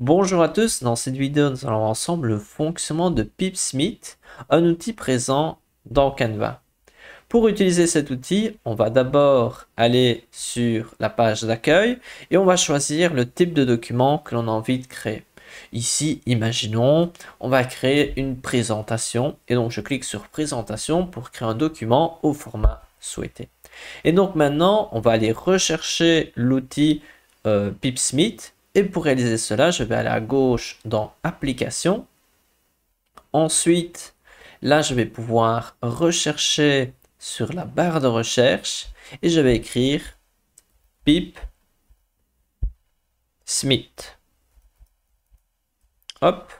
Bonjour à tous, dans cette vidéo nous allons voir ensemble le fonctionnement de Pipsmith, un outil présent dans Canva. Pour utiliser cet outil, on va d'abord aller sur la page d'accueil et on va choisir le type de document que l'on a envie de créer. Ici, imaginons, on va créer une présentation et donc je clique sur présentation pour créer un document au format souhaité. Et donc maintenant, on va aller rechercher l'outil Pipsmith. Et pour réaliser cela, je vais aller à gauche dans Applications. Ensuite, là, je vais pouvoir rechercher sur la barre de recherche et je vais écrire Pipsmith. Hop.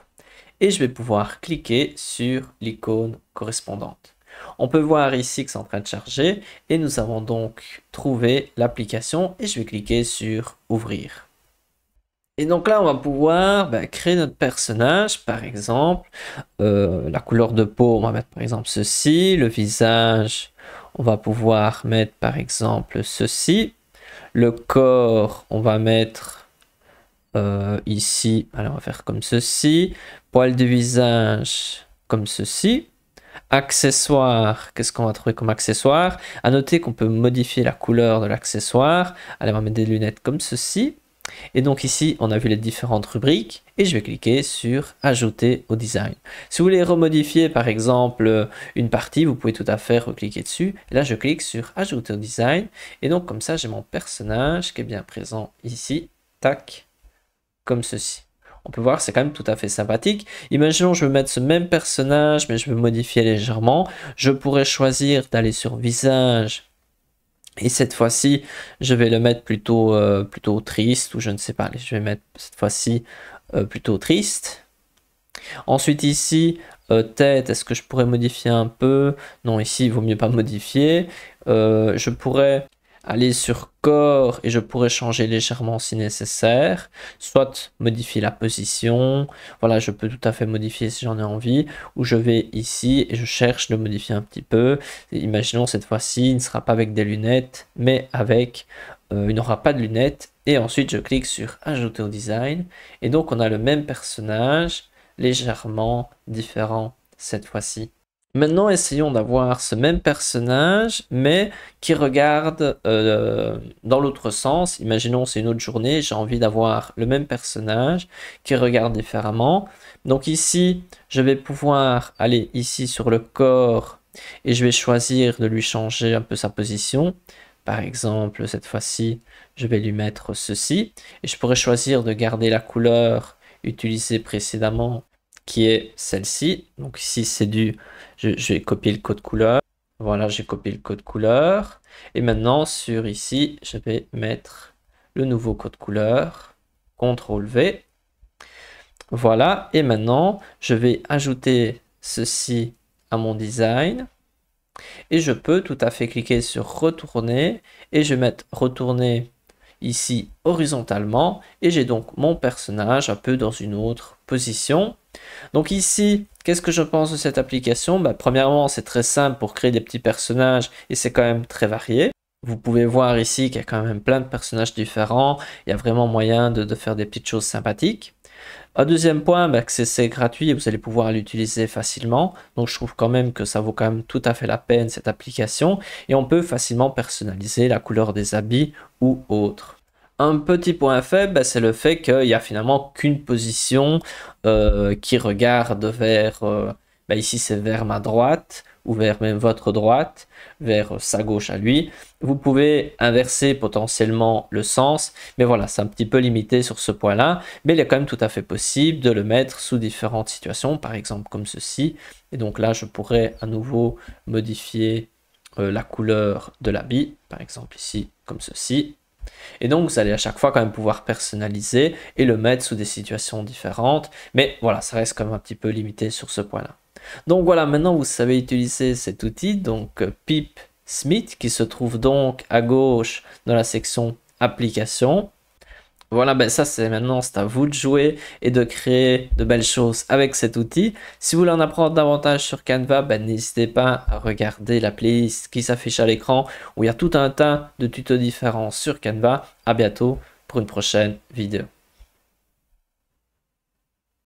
Et je vais pouvoir cliquer sur l'icône correspondante. On peut voir ici que c'est en train de charger et nous avons donc trouvé l'application et je vais cliquer sur Ouvrir. Et donc là, on va pouvoir créer notre personnage, par exemple, la couleur de peau, on va mettre par exemple ceci, le visage, on va pouvoir mettre par exemple ceci, le corps, on va mettre ici, alors on va faire comme ceci, poil de visage, comme ceci, accessoires, qu'est-ce qu'on va trouver comme accessoire? À noter qu'on peut modifier la couleur de l'accessoire, allez, on va mettre des lunettes comme ceci. Et donc ici, on a vu les différentes rubriques et je vais cliquer sur ajouter au design. Si vous voulez remodifier par exemple une partie, vous pouvez tout à fait recliquer dessus. Et là, je clique sur ajouter au design et donc comme ça, j'ai mon personnage qui est bien présent ici, tac, comme ceci. On peut voir, c'est quand même tout à fait sympathique. Imaginons, je veux mettre ce même personnage, mais je veux modifier légèrement. Je pourrais choisir d'aller sur visage. Et cette fois-ci, je vais le mettre plutôt triste, ou je ne sais pas, je vais mettre cette fois-ci plutôt triste. Ensuite ici, tête, est-ce que je pourrais modifier un peu? Non, ici, il vaut mieux pas modifier. Je pourrais aller sur corps et je pourrais changer légèrement si nécessaire, soit modifier la position, voilà, je peux tout à fait modifier si j'en ai envie, ou je vais ici et je cherche de modifier un petit peu. Et imaginons cette fois-ci, il ne sera pas avec des lunettes, mais avec, il n'aura pas de lunettes, et ensuite je clique sur ajouter au design, et donc on a le même personnage, légèrement différent cette fois-ci. Maintenant, essayons d'avoir ce même personnage, mais qui regarde dans l'autre sens. Imaginons, c'est une autre journée, j'ai envie d'avoir le même personnage qui regarde différemment. Donc ici, je vais pouvoir aller ici sur le corps et je vais choisir de lui changer un peu sa position. Par exemple, cette fois-ci, je vais lui mettre ceci. Et je pourrais choisir de garder la couleur utilisée précédemment, qui est celle-ci. Donc ici, c'est je vais copier le code couleur. Voilà, j'ai copié le code couleur. Et maintenant, sur ici, je vais mettre le nouveau code couleur. CTRL V. Voilà. Et maintenant, je vais ajouter ceci à mon design. Et je peux tout à fait cliquer sur retourner. Et je vais mettre retourner ici horizontalement. Et j'ai donc mon personnage un peu dans une autre position. Donc ici, qu'est-ce que je pense de cette application? Premièrement, c'est très simple pour créer des petits personnages et c'est quand même très varié. Vous pouvez voir ici qu'il y a quand même plein de personnages différents. Il y a vraiment moyen de faire des petites choses sympathiques. Un deuxième point, que c'est gratuit et vous allez pouvoir l'utiliser facilement. Donc je trouve quand même que ça vaut quand même tout à fait la peine cette application. Et on peut facilement personnaliser la couleur des habits ou autre. Un petit point faible, c'est le fait qu'il n'y a finalement qu'une position qui regarde vers, ici c'est vers ma droite, ou vers même votre droite, vers sa gauche à lui. Vous pouvez inverser potentiellement le sens, mais voilà, c'est un petit peu limité sur ce point-là, mais il est quand même tout à fait possible de le mettre sous différentes situations, par exemple comme ceci. Et donc là, je pourrais à nouveau modifier la couleur de l'habit, par exemple ici, comme ceci. Et donc, vous allez à chaque fois quand même pouvoir personnaliser et le mettre sous des situations différentes. Mais voilà, ça reste quand même un petit peu limité sur ce point-là. Donc voilà, maintenant vous savez utiliser cet outil, donc Pipsmith, qui se trouve donc à gauche dans la section Applications. Voilà, ça c'est maintenant, c'est à vous de jouer et de créer de belles choses avec cet outil. Si vous voulez en apprendre davantage sur Canva, n'hésitez pas à regarder la playlist qui s'affiche à l'écran où il y a tout un tas de tutos différents sur Canva. À bientôt pour une prochaine vidéo.